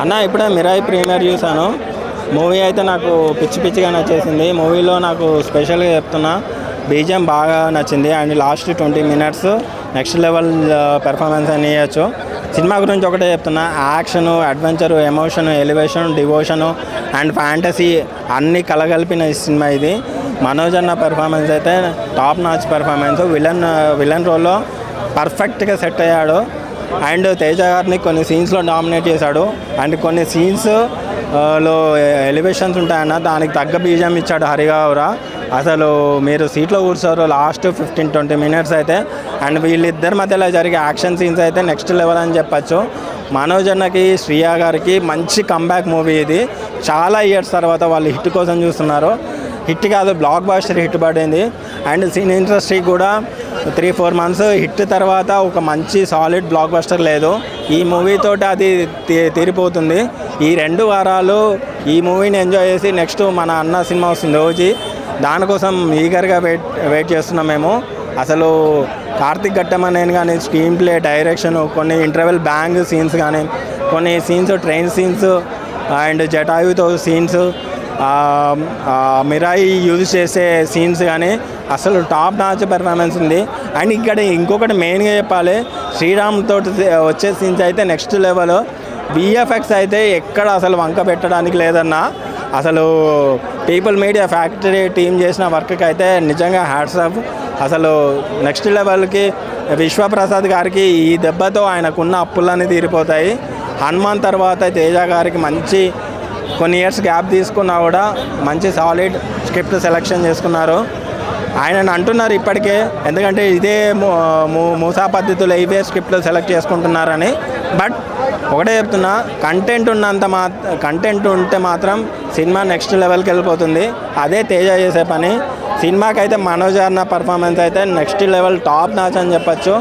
అన్న ఇప్పుడే మిరాయి ప్రీమియర్ చూసాను. మూవీ అయితే నాకు పిచ్చిగా నచ్చేసింది. మూవీలో నాకు స్పెషల్గా చెప్తున్నా బీజిఎం బాగా నచ్చింది. And last 20 minutes next level performance అని ఇవ్వచ్చు. సినిమా గురించి ఒకటే చెప్తున్నా, action, adventure, emotion, elevation, devotion and fantasy అన్నీ కలగలిపిన ఈ సినిమా ఇది. మనోజ్ అన్న పెర్ఫార్మెన్స్ అయితే టాప్ నాచ్ పెర్ఫార్మెన్స్. విలన్ రోల్లో పర్ఫెక్ట్గా సెట్ అయ్యాడు. అండ్ తేజ గారిని కొన్ని సీన్స్లో డామినేట్ చేశాడు. అండ్ కొన్ని సీన్స్లో ఎలివేషన్స్ ఉంటాయన్న, దానికి తగ్గ బీజం ఇచ్చాడు హరిగావురా. అసలు మీరు సీట్లో కూర్చోరు లాస్ట్ 15-20 minutes అయితే. అండ్ వీళ్ళిద్దరి మధ్యలో జరిగే యాక్షన్ సీన్స్ అయితే నెక్స్ట్ లెవెల్ అని చెప్పచ్చు. మనోజ్ అన్నకి, శ్రియా గారికి మంచి కంబ్యాక్ మూవీ ఇది. చాలా ఇయర్స్ తర్వాత వాళ్ళు హిట్ కోసం చూస్తున్నారు. హిట్ కాదు, బ్లాక్ బాస్టర్ హిట్ పడింది. అండ్ సినీ ఇండస్ట్రీ కూడా 3-4 months హిట్ తర్వాత ఒక మంచి సాలిడ్ బ్లాక్ బస్టర్ లేదు. ఈ మూవీతో అది తీరిపోతుంది. ఈ 2 వారాలు ఈ మూవీని ఎంజాయ్ చేసి నెక్స్ట్ మన అన్న సినిమా వస్తుంది ఓజీ, దానికోసం ఈగర్గా వెయిట్ చేస్తున్నాం మేము. అసలు కార్తిక్ ఘట్టమనేని కానీ స్క్రీన్ ప్లే, డైరెక్షన్, కొన్ని ఇంటర్వెల్ బ్యాంగ్ సీన్స్ కానీ, కొన్ని సీన్స్ ట్రైన్ సీన్స్ అండ్ జటాయుతో సీన్స్, మిరాయి యూజ్ చేసే సీన్స్ కానీ అసలు టాప్ నాచ్ పెర్ఫార్మెన్స్ ఉంది. అండ్ ఇక్కడ ఇంకొకటి మెయిన్గా చెప్పాలి, శ్రీరామ్ తోటి వచ్చే సీన్స్ అయితే నెక్స్ట్ లెవెల్. విఎఫ్ఎక్స్ అయితే ఎక్కడ అసలు వంక పెట్టడానికి లేదన్నా. అసలు పీపుల్ మీడియా ఫ్యాక్టరీ టీం చేసిన వర్క్కి అయితే నిజంగా హ్యాట్స్ ఆఫ్. అసలు నెక్స్ట్ లెవెల్కి విశ్వప్రసాద్ గారికి ఈ దెబ్బతో ఆయనకున్న అప్పులన్నీ తీరిపోతాయి. హనుమాన్ తర్వాత తేజ గారికి మంచి కొన్ని ఇయర్స్ గ్యాప్ తీసుకున్నా కూడా మంచి సాలిడ్ స్క్రిప్ట్ సెలెక్షన్ చేసుకున్నారు. ఆయనను అంటున్నారు ఇప్పటికే, ఎందుకంటే ఇదే మూసా పద్ధతిలో ఇవే స్క్రిప్ట్లు సెలెక్ట్ చేసుకుంటున్నారని. బట్ ఒకటే చెప్తున్నా, కంటెంట్ ఉంటే మాత్రం సినిమా నెక్స్ట్ లెవెల్కి వెళ్ళిపోతుంది. అదే తేజ చేసే పని. సినిమాకైతే మనోజ్ అన్న పర్ఫార్మెన్స్ అయితే నెక్స్ట్ లెవెల్ టాప్ నాచ్ అని చెప్పచ్చు.